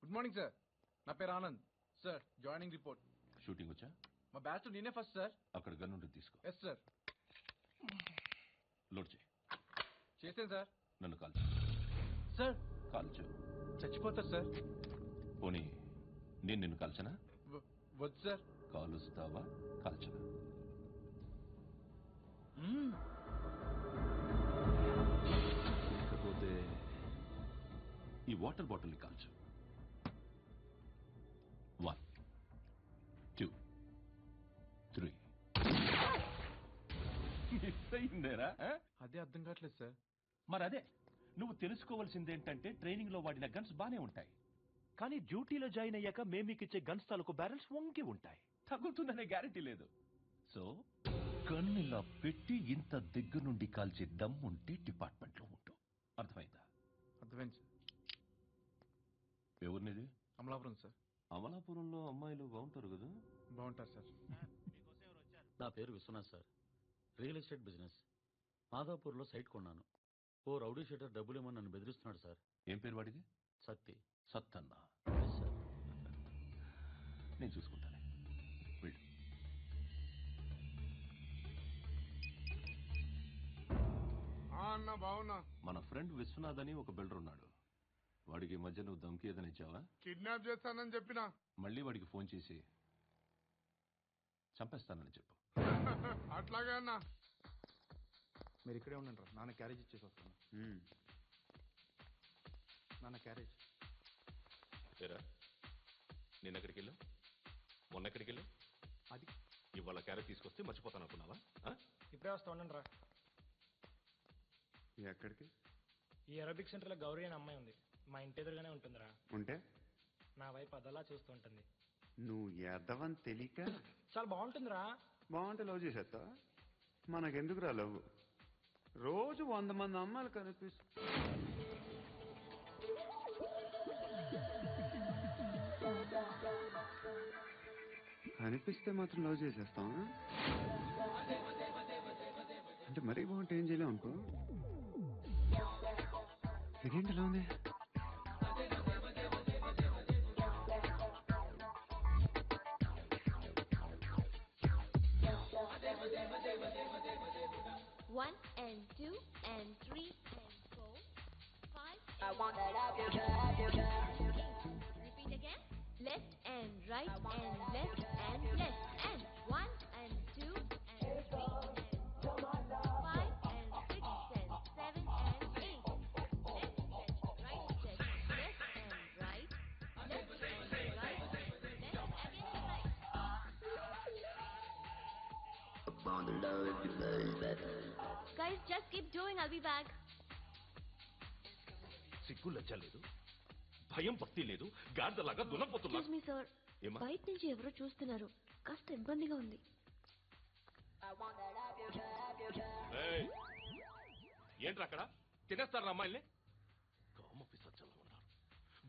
Good morning sir. నా పేరు Anand sir. Joining report. Shooting వచ్చా? మా బ్యాచ్ నేనే ఫస్ట్ సార్. అక్కడ గన్ ఉంటుంది తీసుకో. Yes sir. లోడ్ చేయి. చేసాను సార్. నన్ను కాల్చు. సార్ కాల్చు. చచ్చిపోతారు సార్. పోనీ నేను నిన్ను కాల్చనా? వద్దు సార్. కాలుస్తావా కాల్చనా? లేకపోతే ఈ వాటర్ బాటిల్ని కాల్చు. 1 2 3. మిస్ అయిందేరా? అదే అర్థం కావట్లేదు సార్. మరి అదే నువ్వు తెలుసుకోవాల్సిందేంటంటే ట్రైనింగ్ లో వాడిన గన్స్ బానే ఉంటాయి, కానీ డ్యూటీలో జాయిన్ అయ్యాక మేము మీకు ఇచ్చే గన్స్ తాలూకు బ్యారెల్స్ వంగి ఉంటాయి. తగులుతుందనే గ్యారెంటీ లేదు. సో గన్ ఇలా పెట్టి ఇంత దగ్గర నుండి కాల్చే దమ్ ఉంటే డిపార్ట్మెంట్ లో ఉంటూ. అర్థమైందా? అర్థమైంది సార్. ఎవరినిది? అమలాపురం సార్. అమలాపురంలో అమ్మాయిలు బాగుంటారు కదా? బాగుంటారు సార్. నా పేరు Vishwanath sir. Real estate business. మాదాపూర్లో సైట్ కొన్నాను. ఓ రౌడీ షీటర్ డబ్బులు ఏమని నన్ను బెదిరిస్తున్నాడు సార్. ఏం పేరు వాడిది? సత్తి. సత్తన్న. Yes sir. నేను చూసుకుంటానే. వెళ్ళు. అన్నా బావున్నా. మన ఫ్రెండ్ విశ్వనాథ్ అని ఒక బిల్డర్ ఉన్నాడు. వాడికి ఈ మధ్య నువ్వు ధమ్కి ఏదని ఇచ్చావా? కిడ్నాప్ చేస్తానని చెప్పినా. మళ్ళీ వాడికి ఫోన్ చేసి చంపేస్తానని చెప్పు. అట్లాగే అన్నా. మీరు ఇక్కడే ఉండండి రా. నాన్న క్యారేజ్ ఇచ్చేసి వస్తాను. నాన్న క్యారేజ్. నేను ఎక్కడికి వెళ్ళా? మొన్న ఎక్కడికి వెళ్ళా? అది ఇవాళ క్యారెట్ తీసుకొస్తే మర్చిపోతాను అనుకున్నావా? ఇప్పుడే వస్తా ఉండండి రా. ఎక్కడికి? ఈ అరబిక్ సెంటర్ లో గౌరీ అనే అమ్మాయి ఉంది. మా ఇంటి ఎదురుగానే ఉంటుందిరా. ఉంటే నా వైపు అదలా చూస్తూ ఉంటుంది. నువ్వు ఎదవని తెలియక చాలా బాగుంటుందిరా. బాగుంటే లవ్ చేసేస్తా. మనకెందుకురా లవ్? రోజు 100 మంది అమ్మాయిలు కనిపిస్తే మాత్రం లవ్ చేసేస్తాం. అంటే మరీ బాగుంటే ఏం చేయలేం అనుకో. ఇదేంటి ఎలా ఉంది? One and two and three and four, 5. I want that up your girl. Repeat again. Left and right and left and left and 1 and 2 and 3 and 4, 5 and 6 and 7 and 8. Left stretch, right stretch, left and right, left and right, left again right. Upon the love if you love better. Guys, just keep doing. I'll be back. సిగ్గు లజ్జ లేదు, భయం భక్తి లేదు, గాడిదలాగా దున్నపోతున్నా. Excuse me, sir. బయట నుంచి ఎవరో చూస్తున్నారు. కాస్త ఇబ్బందిగా ఉంది. ఏంట్రా అక్కడ? తినేస్తారా అమ్మాయిల్ని? కామ పిసచ్చలా ఉన్నారు.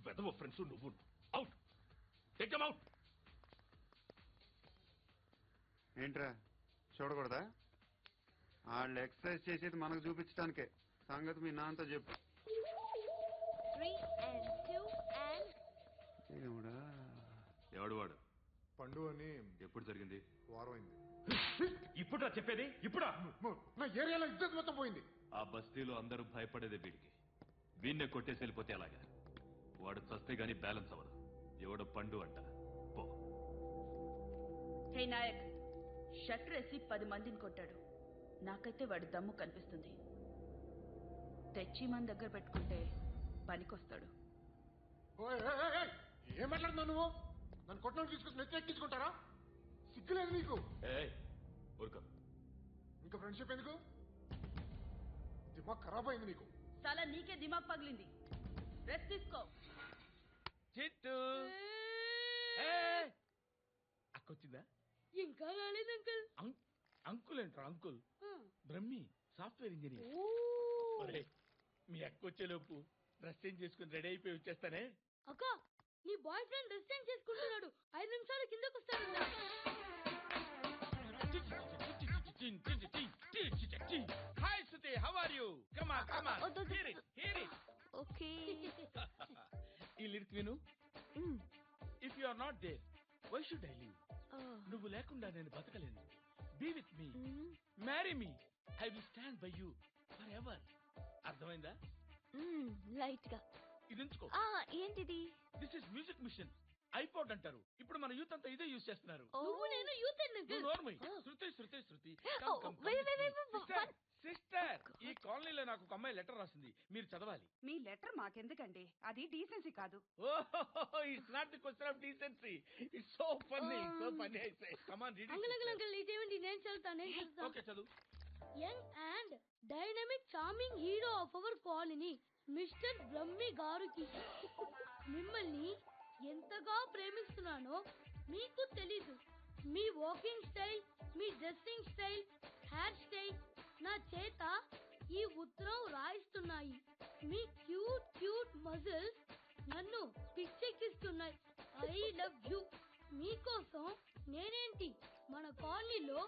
వెదవ ఫ్రెండ్స్ నువ్వు. అవుట్. Take them out. ఏంట్రా చూడకూడదా? వాళ్ళు ఎక్సర్సైజ్ చేసేది మనకు చూపించడానికే. సంగతి మీ నాన్నతో చెప్పు. 3 and 2 and. ఏమిడా? ఎవడు వాడు? పండు అని. ఎప్పుడు జరిగింది? వారం అయింది. ఇప్పుడా చెప్పేది? ఇప్పుడా? నా ఏరియాలో ఇద్దరు మొత్తం పోయింది. ఆ బస్తీలో అందరూ భయపడేదే వీడికి. వీణ్ణే కొట్టేసి వెళ్ళిపోతే అలాగా? వాడు చస్తే గానీ బ్యాలెన్స్ అవ్వదు. ఎవడో పండు అంట. పో. హే నాయక్, షట్టర్ వేసి 10 మందిని కొట్టాడు. నాకైతే వాడి దమ్ము కనిపిస్తుంది. తెచ్చి మన దగ్గర పెట్టుకుంటే పనికొస్తాడు. ఏం మాట్లాడుతున్నావు నువ్వు? నన్ను కొట్టడానికి తీసుకొచ్చి నెత్తి ఎక్కించుకుంటారా? సిగ్గులేదు నీకు? ఇంకా ఫ్రెండ్షిప్ ఎందుకు? దిమాగ్ ఖరాబ్ అయింది నీకు. చాలా నీకే దిమాగ్ పగిలింది. రెస్ట్ తీసుకో. చిట్టు అక్కొచ్చిందా? ఇంకా రాలేదు అంకుల్. అంకుల్ ఏంట్రా అంకుల్? Brahmi software engineer. మీ అక్కొచ్చేలోపు డ్రెస్ చేంజ్ చేసుకుని రెడీ అయిపోయి వచ్చేస్తానే. అక్క, నీ బాయ్ ఫ్రెండ్ డ్రెస్ చేంజ్ చేసుకుంటున్నాడు. 5 నిమిషాలు కిందకు వస్తాడు. Hi Suthi, how are you? Come on come on. Here it here it. Okay. ఈ లిరిక్ విను. If you are not there why should I live? నువ్వు లేకుండా నేను బతకలేను. Be with me, marry me, I will stand by you forever. అర్థమైందా? Light గా. ఇది ఉంచుకో. ఏంటిది? This is music mission. IPod అంటారు. ఇప్పుడు మన యూత్ అంతా ఇదే యూజ్ చేస్తున్నారు. నువ్వు నేను యూత్ శృతి Oh, wait. సిస్టర్, ఈ కాలనీలో నాకు ఒక అమ్మాయి లెటర్ రాసింది, మీరు చదవాలి. మీ లెటర్ మాకెందుకండి? అది డీసెన్సీ కాదు. It's not the question of decency. It's so funny I say. Come on read it. ఇదేమిటి? నేను చదువుతాను. ఓకే, చదువు. Young and dynamic charming hero of our colony mister Brahmi గారికి మిమ్మల్ని ఎంతగా ప్రేమిస్తున్నానో మీకు తెలీదు. మీ వాకింగ్ స్టైల్, మీ డ్రెస్సింగ్ స్టైల్, హెయిర్ స్టైల్ నా చేత ఈ ఉత్తరం రాయిస్తున్నాయి. మీ క్యూట్ మజిల్స్ నన్ను పిచ్చెక్కిస్తున్నాయి. I love you. మీకోసం నేనేంటి, మన కాలనీలో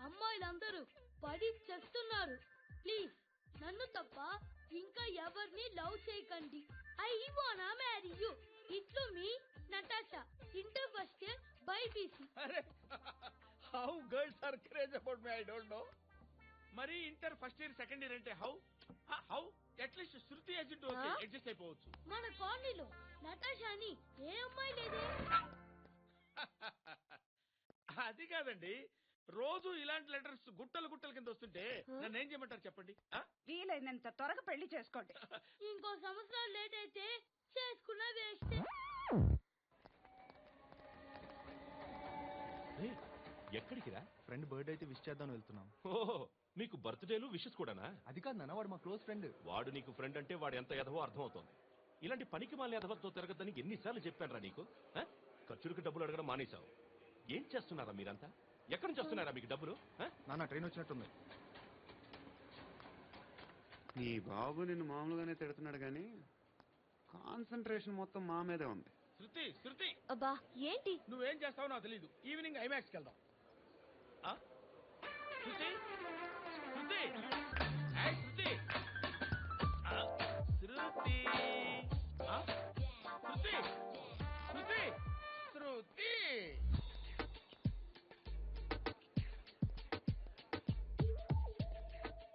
అమ్మాయిలందరూ పడి చేస్తున్నారు. ప్లీజ్ నన్ను తప్ప ఇంకా ఎవరిని లవ్ చేయకండి. ఐ వానా మ్యారీ యూ. ఇట్లు మీ Natasha, inter first year BiPC. How girls are craze about me I don't know. మరి inter first year second year అంటే how at least Shruti agent okay, adjust అయిపోవచ్చు. మన కాలనీలో నటాషాని ఏ అమ్మాయి లేదే. అది కాదండి, రోజు ఇలాంటి లెటర్స్ గుట్టలు కింద వస్తుంటే నన్ను ఏం చేయమంటారు చెప్పండి? వీలైనంత త్వరగా పెళ్లి చేసుకోండి. ఇంకో సంవత్సరాలు లేట్ అయితే చేసుకున్న వేస్ట్. ఎక్కడికి రా? ఫ్రెండ్ బర్త్డే అయితే విష్ చేద్దాం వెళ్తున్నాం. ఓహో, మీకు బర్త్డేలు విషెస్ కూడానా? అది కాదు నాన్న, వాడు మా క్లోజ్ ఫ్రెండ్. వాడు నీకు ఫ్రెండ్ అంటే వాడు ఎంత ఎదవో అర్థమవుతోంది. ఇలాంటి పనికి మాలిన ఎదవతో తిరగద్దని ఎన్నిసార్లు చెప్పానురా నీకు? ఖర్చులకు డబ్బులు అడగడం మానేశావు. ఏం చేస్తున్నారా మీరంతా? ఎక్కడి నుంచి వస్తున్నారా మీకు డబ్బులు? నాన్న ట్రైన్ వచ్చినట్టుంది. నీ బాబు నిన్ను మామూలుగానే తిడుతున్నాడు కానీ కాన్సన్ట్రేషన్ మొత్తం మా మీదే ఉంది. శృతి, అబ్బా ఏంటి? నువ్వేం చేస్తావో నాకు తెలీదు. ఈవినింగ్ ఐమాక్స్కి వెళ్దాం. శృతి, ఏయ్ శృతి, శృతి.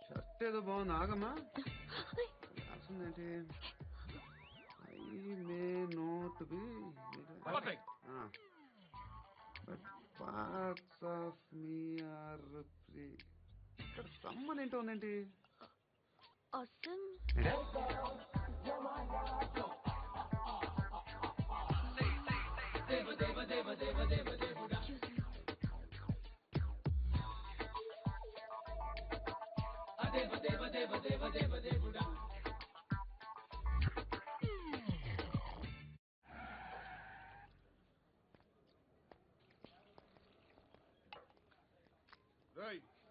షర్ట్ ఏదో బాగుంది, ఆగమ్మా. రాసిందేంటి? I may not be but parts of me are free. ఇక్కడ సమ్మన్ ఏంటో ఉందేంటి? awesome.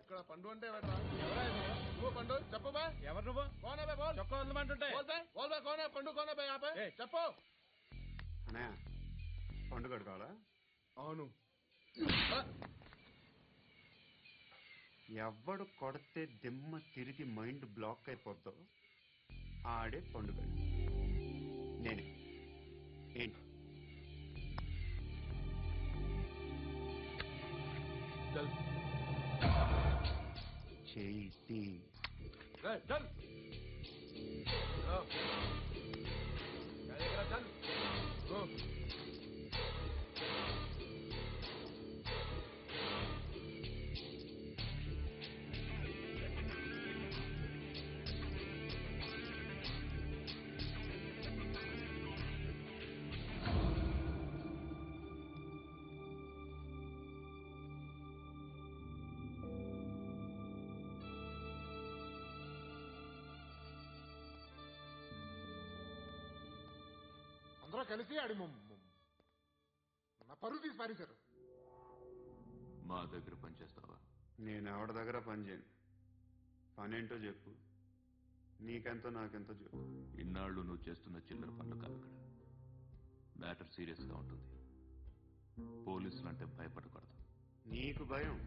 ఇక్కడ పండు అంటే నువ్వు పండు చెప్పు బా. ఎవరు నువ్వు? చొక్కా వదలమంటుంటే చెప్పు. అన్నయ్య, పండుగ కావాలా? అవును. ఎవడు కొడితే దిమ్మ తిరిగి మైండ్ బ్లాక్ అయిపోద్దో ఆడే పండుగ. నేనే. ఏంటి? చేతి అందరూ కలిసి ఆడి నా పరువు తీసి పారేశారు. మా దగ్గర పనిచేస్తావా? నేను ఎవరి దగ్గర పని చేయను. పనేంటో చెప్పు. నీకెంతో నాకెంతో చెప్పు. ఇన్నాళ్ళు నువ్వు చేస్తున్న చిల్లర పనులు కాదు. ఇక్కడ మ్యాటర్ సీరియస్ గా ఉంటుంది. పోలీసులు అంటే భయపడకూడదు. నీకు భయం,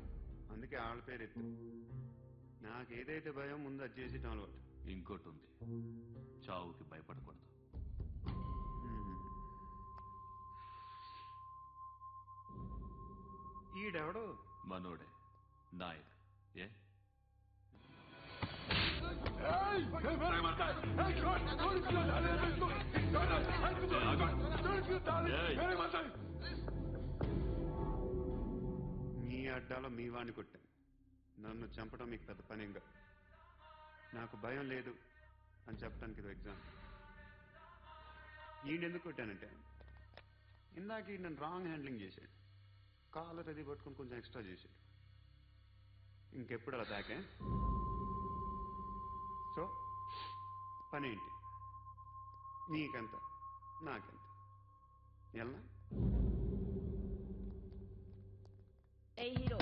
అందుకే ఆళ్ళ పేరు ఎత్తు. నాకేదైతే భయం ముందు అది చేసేటం అలవాటు. ఇంకోటి ఉంది, చావుకి భయపడకూడదు. ఈడెవడు మనోడే నాయక్ ఏ మీ అడ్డాలో మీ వాణ్ణి కొట్టాను. నన్ను చంపడం మీకు పెద్ద పనిగా. నాకు భయం లేదు అని చెప్పడానికి ఇది ఎగ్జామ్. ఈయనెందుకు కొట్టానంటే ఇందాక ఈ నన్ను రాంగ్ హ్యాండ్లింగ్ చేశాడు. కాలర్ అది పట్టుకుని కొంచెం ఎక్స్ట్రా చేశాడు. ఇంకెప్పుడు అలా తాకే. సో పని ఏంటి? నీకెంత నాకెంత ఎలా? ఏ హీరో,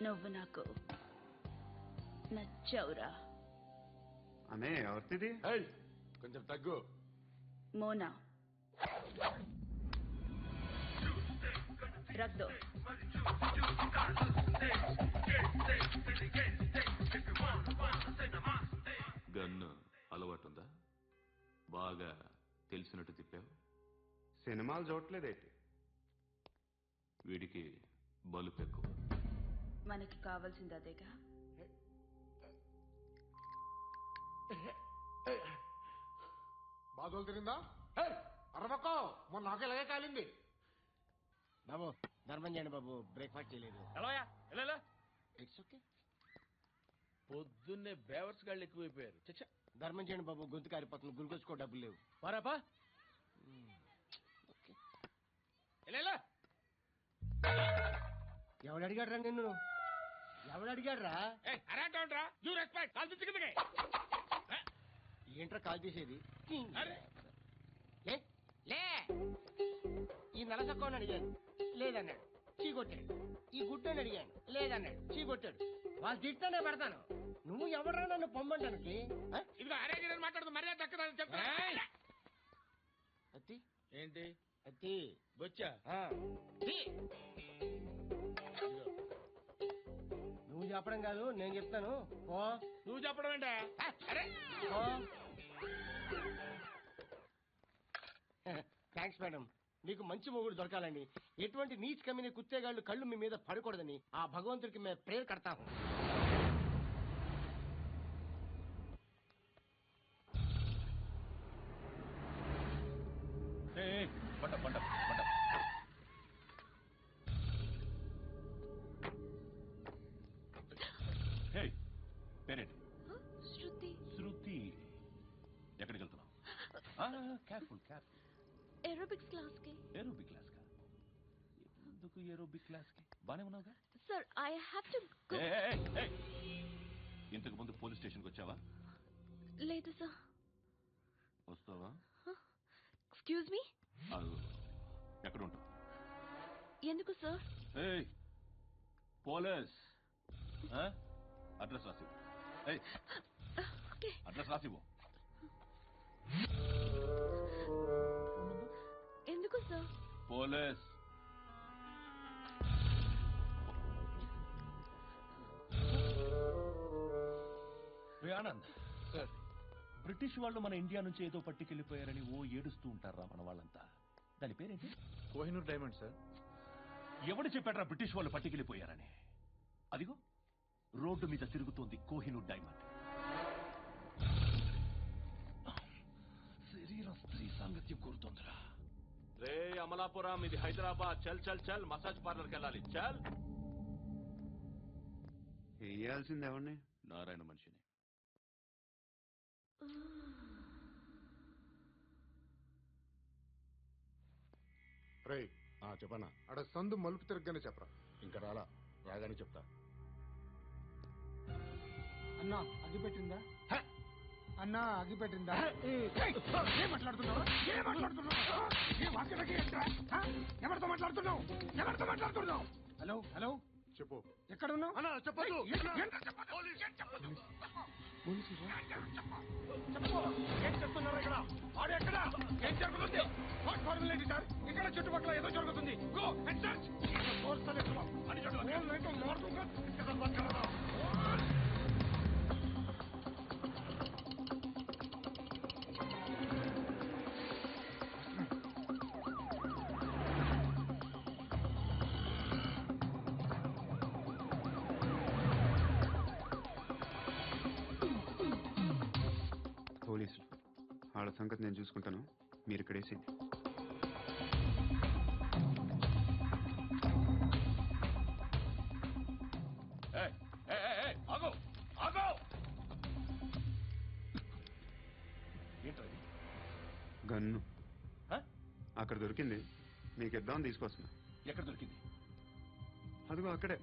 నువ్వు నాకు నచ్చావురా. అనే ఎవరిది? కొంచెం తగ్గు. మోనా రక్ దో. గన్ను అలవాటుందా? బాగా తెలిసినట్టు తిప్పావు. సినిమాలు చూడట్లేదేంటి? వీడికి బలుపు ఎక్కువ. మనకి కావాల్సింది అదేగా. బాధలు తిరిందా? అరవకో, మొన్న నాకు ఇలాగే కాలింది. బాబు ధర్మం చేయండి బాబు, బ్రేక్ఫాస్ట్ చేయలేదు. ఎలా ఇట్స్ ఓకే. పొద్దున్నే బేవర్స్ గాళ్ళు ఎక్కువైపోయారు. చచ్చా, ధర్మం చేయండి బాబు, గొంతు కారిపోతుంది, గురికొచ్చుకో డబ్బులు లేవు. పారాపా. ఎలా ఎవడు అడిగాడ్రా నిన్ను? ఎవడు అడిగాడ్రా? అరాంటరా? You respect. కాల్ తెచ్చి కిందకి. ఏంట్రా కాల్ తీసేది? అరే లే లే. ఈ నలసక్కని అడిగాను, లేదన్నాడు, చీ కొట్టాడు. ఈ గుడ్డని అడిగాను, లేదన్నాడు, చీ కొట్టాడు. వాళ్ళు తిట్టానే పెడతాను. నువ్వు ఎవడరా నన్ను పొమ్మంటానికి? ఇదిగో అరే గిరని మాట్లాడుతూ మర్యాద దక్కదని చెప్తా. అత్తి ఏంటి అత్తి బొచ్చా? నువ్వు చెప్పడం కాదు, నేను చెప్తాను. ఓ నువ్వు చెప్పడం ఏంటా? అరే థ్యాంక్స్ మేడం. మీకు మంచి మొగుడు దొరకాలని, ఎటువంటి నీచ్ కమ్మిన కుత్తేగాళ్ళు కళ్ళు మీ మీద పడకూడదని ఆ భగవంతుడికి మేము ప్రేయర్ కడతాము. పంట పంట పంట. హే, పేరేంటి? శృతి. శృతి. ఎక్కడికి వెళ్తున్నావు? Careful careful. ఏరోబిక్స్ క్లాస్ కి. ఏరోబిక్ క్లాస్ కా? ఎందుకు ఏరోబిక్ క్లాస్ కి? బానే ఉన్నావుగా? Sir, I have to go. ఇంతకు ముందు పోలీస్ స్టేషన్కి వచ్చావా? లేదు సార్. వస్తావా? Excuse me. ఎక్కడ ఉంటావు? ఎందుకు సార్? పోలీస్ అడ్రస్ రాసివ్వు. అడ్రస్ రాసివ్వు. ఎందుకు sir? Police. Anand sir, British వాళ్ళు మన ఇండియా నుంచి ఏదో పట్టుకెళ్ళిపోయారని ఓ ఏడుస్తూ ఉంటారా మన వాళ్ళంతా? దాని పేరేంటి? Kohinoor diamond sir. ఎవడు చెప్పాడ్రా బ్రిటిష్ వాళ్ళు పట్టుకెళ్ళిపోయారని? అదిగో రోడ్డు మీద తిరుగుతోంది కోహినూర్ డైమండ్. శరీరం స్త్రీ సాంగత్యం కోరుతోందిరా. రే అమలాపురం, ఇది హైదరాబాద్. చల్ చల్ చల్, మసాజ్ పార్లర్కి వెళ్ళాలి. చల్. వేయాల్సింది ఎవరిని? నారాయణ మనిషిని. రే చెప్పనా? అడ సందు మలుపు తిరగగానే చెప్పరా. ఇంకా రాగానే చెప్తా. అన్నా అగిపెట్టిందా? అన్నా అగిపెట్టిందా? ఏం మాట్లాడుతున్నావు? ఎవరితో మాట్లాడుతున్నావు? హలో హలో, చెప్పు. ఎక్కడ ఉన్నావు? అన్నా చెప్పదు. ఏం చెప్తున్నారు ఇక్కడ? వాడు ఎక్కడ? ఏం జరుగుతుంది? వాట్ ఫార్ములేంటి సార్? ఇక్కడ చుట్టుపక్కల ఏదో జరుగుతుంది. Go and search. వాళ్ళ సంగతి నేను చూసుకుంటాను, మీరు ఇక్కడేసి. గన్ను అక్కడ దొరికింది, మీకు ఇద్దామని తీసుకొస్తున్నా. ఎక్కడ దొరికింది? అదిగో అక్కడే.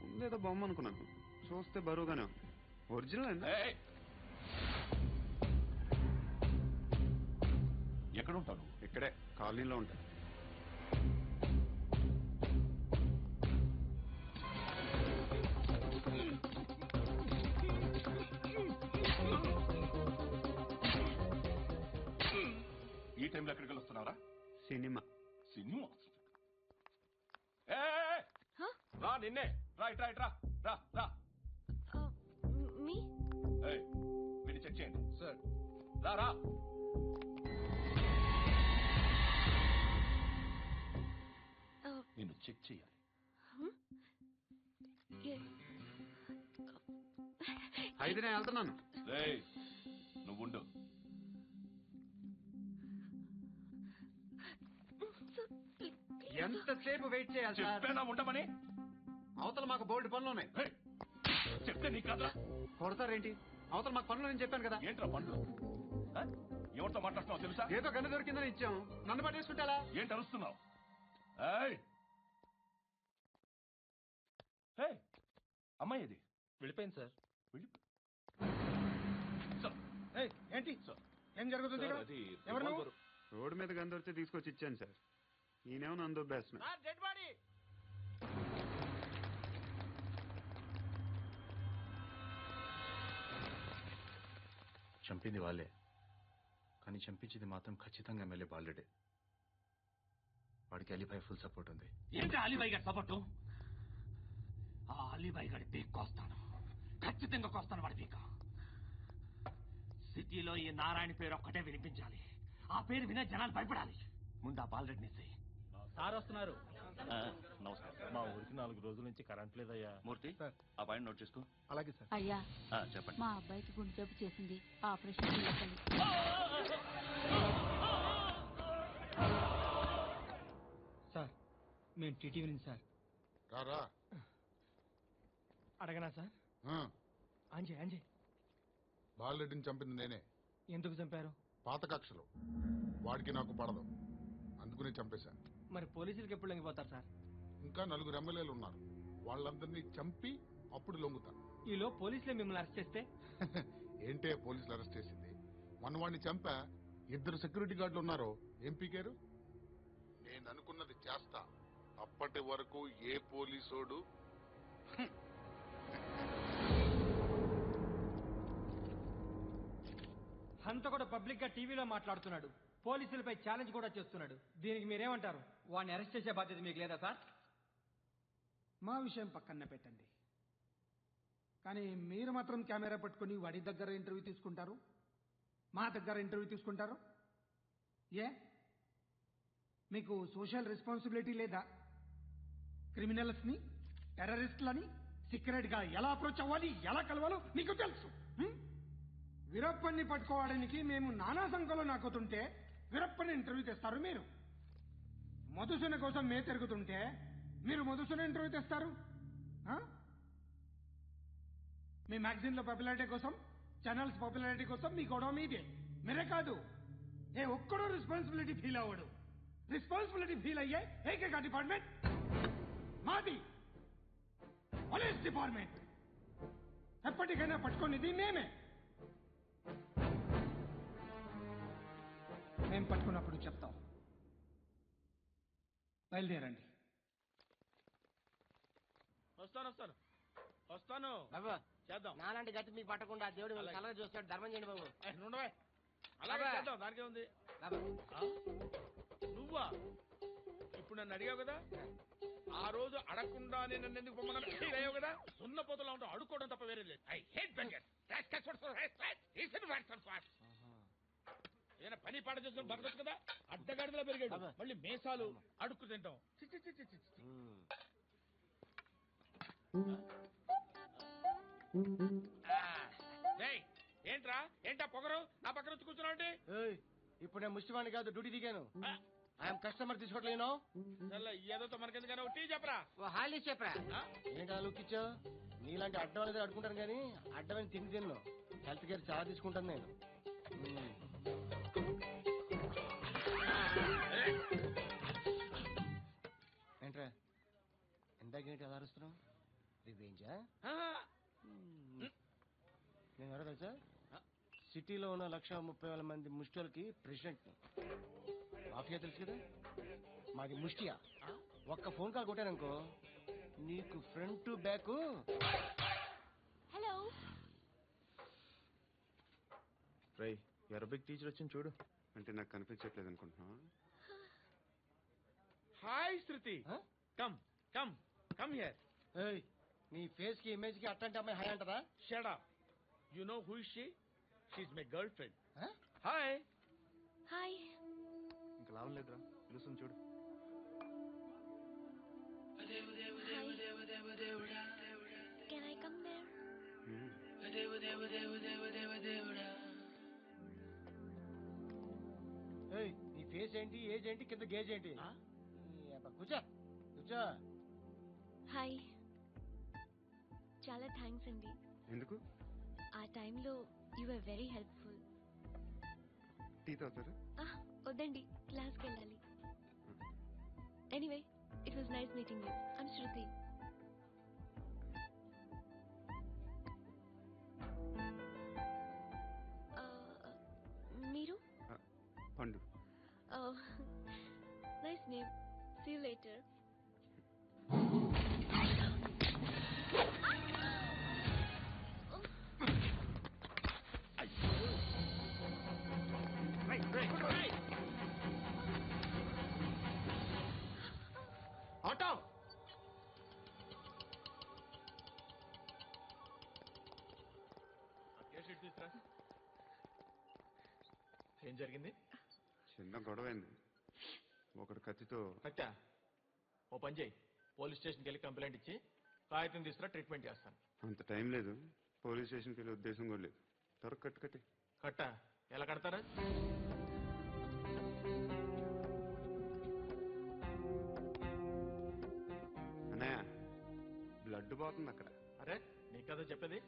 ముందేదో బొమ్మ అనుకున్నాను, చూస్తే బరువుగానే ఉంది. ఒరిజినల్ ఎక్కడ ఉంటాను? ఇక్కడే కాలనీలో ఉంటా. ఈ టైంలో ఎక్కడికి వస్తున్నారా? సినిమా. సినిమా? రా, నిన్నే. రా ఇట్రా, ఇట్రా, రా రా. మీ వీడి చెక్ చేయండి సార్. రా రా. నిన్ను చెక్ చేయాలి. అయితే నేను వెళ్తున్నాను. నువ్వు ఉండు. ఎంతసేపు వెయిట్ చేయాలి? చెప్పేనా ఉండమని? అవతల మాకు బోల్డ్ పనులు ఉన్నాయి. చెప్తే నీకు కదా కొడతారేంటి? అవతల మాకు పనులు నేను చెప్పాను కదా. ఏంట్రా పనులు? ఎవరితో మాట్లాడుతున్నావు తెలుసా? ఏదో గన్ను దొరికిందని ఇచ్చాం, నన్ను పట్టేసుకుంటా. ఏంటి అరుస్తున్నావు? అమ్మాయి ఇది వెళ్ళిపోయింది సార్. ఏంటి ఏం జరుగుతుంది? రోడ్డు మీద గన్ను దొరికితే తీసుకొచ్చి ఇచ్చాను సార్. ఈయనేమో నన్ను దొబ్బేస్తున్నా. చంపింది వాళ్ళే, కానీ చంపించింది మాత్రం ఖచ్చితంగా ఎమ్మెల్యే బాలుడే. వాడికి అలీబాయ్ ఫుల్ సపోర్ట్ ఉంది. ఏంటి అలీబాయ్ గారి సపోర్టు? ఆ అలీబాయ్ గారి పీక్ కోస్తాను, ఖచ్చితంగా కోస్తాను వాడి పీక. సిటీలో ఈ నారాయణ పేరు ఒక్కటే వినిపించాలి. ఆ పేరు వినే జనాలు భయపడాలి. ముందు ఆ బాలరెడ్డి నిస్సే. సార్ వస్తున్నారు. నమస్కారం. మా ఊరికి 4 రోజుల నుంచి కరెంట్ లేదయ్యా. మూర్తి, ఆ పాయింట్ నోట్ చేసుకో. అలాగే సార్. అయ్యా, చెప్పండి. మా అబ్బాయికి గుండె జబ్బు చేసింది, ఆపరేషన్ చేయాలి. సార్ మేము టీటీవీ నుంచి సార్. రారా. అడగనా సార్? అంజయ్ బాలరెడ్డిని చంపింది నేనే. ఎందుకు చంపారు? పాత కక్షలు, వాడికి నాకు పడదు, అందుకునే చంపేశాను. మరి పోలీసులకి ఎప్పుడు లొంగిపోతారు సార్? ఇంకా 4 ఎమ్మెల్యేలు ఉన్నారు, వాళ్ళందరినీ చంపి అప్పుడు లొంగుతాను. ఈలో పోలీసులే మిమ్మల్ని అరెస్ట్ చేస్తే? ఏంటే పోలీసులు అరెస్ట్ చేసింది? మన వాడిని చంపా 2 సెక్యూరిటీ గార్డులు ఉన్నారు, ఏం పీకారు? నేను అనుకున్నది చేస్తా, అప్పటి వరకు ఏ పోలీసోడు అంత కూడా పబ్లిక్ గా టీవీలో మాట్లాడుతున్నాడు, పోలీసులపై ఛాలెంజ్ కూడా చేస్తున్నాడు. దీనికి మీరేమంటారు? వాడిని అరెస్ట్ చేసే బాధ్యత మీకు లేదా సార్? మా విషయం పక్కన పెట్టండి, కానీ మీరు మాత్రం కెమెరా పట్టుకుని వాడి దగ్గర ఇంటర్వ్యూ తీసుకుంటారు, మా దగ్గర ఇంటర్వ్యూ తీసుకుంటారు. ఏ మీకు సోషల్ రెస్పాన్సిబిలిటీ లేదా? క్రిమినల్స్ని, టెర్రరిస్టులని సీక్రెట్గా ఎలా అప్రోచ్ అవ్వాలి, ఎలా కలవాలో మీకు తెలుసు. వీరప్పన్ని పట్టుకోవడానికి మేము నానా సంఖ్యలో నాకుతుంటే వీరప్పని ఇంటర్వ్యూ తెస్తారు మీరు. మధుసూన కోసం మే తిరుగుతుంటే మీరు మధుసూన ఇంటర్వ్యూ తెస్తారు. మీ మ్యాగజైన్లో పాపులారిటీ కోసం, ఛానల్స్ పాపులారిటీ కోసం మీ గొడవ మీదే. మీరే కాదు, ఏ ఒక్కడో రెస్పాన్సిబిలిటీ ఫీల్ అవ్వడు. రెస్పాన్సిబిలిటీ ఫీల్ అయ్యే ఏకైక డిపార్ట్మెంట్ మాది, పోలీస్ డిపార్ట్మెంట్. ఎప్పటికైనా పట్టుకునేది మేమే. మేము పట్టుకున్నప్పుడు చెప్తాం. బయలుదేరండి. వస్తాను చేద్దాం. నాలాంటి గతి మీకు పట్టకుండా దేవుడు కలర్ చూస్తాడు. ధర్మం చేయండి బాబు. నుండవే, అలాగే చేద్దాం, దానికే ఉంది. నువ్వా ఇప్పుడు నన్ను అడిగావు కదా, ఆ రోజు అడగకుండానే నన్ను ఎందుకు పొమ్మన్నా ఫీల్ అయ్యావు కదా. సున్న పోతలో ఉంటావు, అడుక్కోవడం తప్ప వేరే లేదు. I hate bangers. ఏదైనా పని పాట చేసుకుని బతకొచ్చు కదా. అడ్డగాడిలో పెరిగాడు, మళ్ళీ మేసాలు అడుక్కు తింటాం. ఏంట్రా ఏంటా పొగరు నా పక్కన వచ్చి కూర్చున్నావు అంటే ఇప్పుడు నేను ముష్టివాణి కాదు డ్యూటీ దిగాను ఐఎమ్ కస్టమర్ తీసుకోవట్లేను ఏదో మనకెందుకైనా టీ చెప్పరా హాలీ చెప్పరా ఏంటా లుక్ ఇచ్చావు నీలాంటి అడ్డం అనేది అడుకుంటాను కానీ అడ్డమైన తిండి తిన్ను హెల్త్ కేర్ చాలా తీసుకుంటాను నేను ఏంట్రా ఎందాకేంటి ఎలా అరుస్తున్నావు రివేంజా నేను ఎవరో తెలుసా సిటీలో ఉన్న 130,000 మంది ముష్టిలకి ప్రెసిడెంట్ మాఫియా తెలుసు కదా మాది ముష్టియా ఒక్క ఫోన్ కాల్ కొట్టాననుకో నీకు ఫ్రంట్ టు బ్యాక్ హలో రై అరబిక్ టీచర్ వచ్చింది చూడు. అంటే నాకు కనిపించట్లేదు అనుకుంటున్నా. Hi Shruti come come come here. ఏయ్ నీ ఫేస్ కి ఇమేజ్ కి అట్లాంటి అమ్మాయి హాయ్ అంటదా? Shut up. You know who is she? She is my girlfriend. Hi hi. ఇంకా లాభం లేదురా, పిలుస్తుంది చూడు. Can I come there? ఏయ్ నీ ఫేస్ ఏంటి, ఏజ్ ఏంటి, కింద గేజ్ ఏంటి? కూర్చో కూర్చో. హాయ్. చాలా థ్యాంక్స్ అండి. ఎందుకు? ఆ టైంలో you are very helpful. Tea తాగుతారా? వద్దండి, క్లాస్కి వెళ్ళాలి. Anyway it was nice meeting you. I'm Shruti. మీరు? Pandu. Nice name. See you later. Auto. ఏం జరిగింది? చిన్న గొడవైంది. ఒకడు కత్తితో. కట్టా? ఓ పని చేయి, పోలీస్ స్టేషన్కి వెళ్ళి కంప్లైంట్ ఇచ్చి కాగితం తీసుకురా, ట్రీట్మెంట్ చేస్తాను. అంత టైం లేదు, పోలీస్ స్టేషన్కి వెళ్ళే ఉద్దేశం కూడా లేదు. త్వర కట్టి. కట్టా? ఎలా కడతారా? అన్నయ్య బ్లడ్ పోతుంది అక్కడ. అరే నీ కదా చెప్పేది.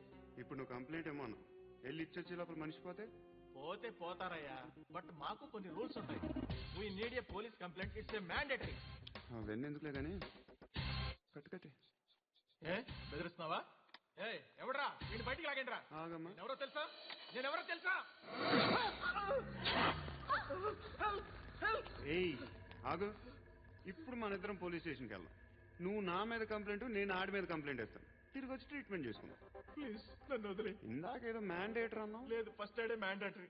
ఇప్పుడు నువ్వు కంప్లైంట్ ఏమో అన్నావు, వెళ్ళి ఇచ్చొచ్చే లోపల మనిషి పోతే పోతే పోతారయ్యా, బట్ మాకు కొన్ని రూల్స్ ఉంటాయి. We need a police complaint, it's a mandatory. అవన్నీ ఎందుకులే కానీ కట్టి. ఏ బెదిరిస్తున్నావా? ఏ ఎవడ్రా నేను బయటికి లాగండి రా. ఎవరో తెలుసా? నేనెవరో తెలుసా? ఏయ్ ఆగు. ఇప్పుడు మన ఇద్దరం పోలీస్ స్టేషన్కి వెళ్దాం. నువ్వు నా మీద కంప్లైంట్, నేను ఆడి మీద కంప్లైంట్ వేస్తాను. తిరిగి వచ్చి ట్రీట్మెంట్ చేసుకుందాం. ప్లీజ్ నన్ను వదిలే. ఇందాకేదో మ్యాండేటర్ అన్నావు. లేదు, ఫస్ట్ ఎయిడే మ్యాండేటరీ.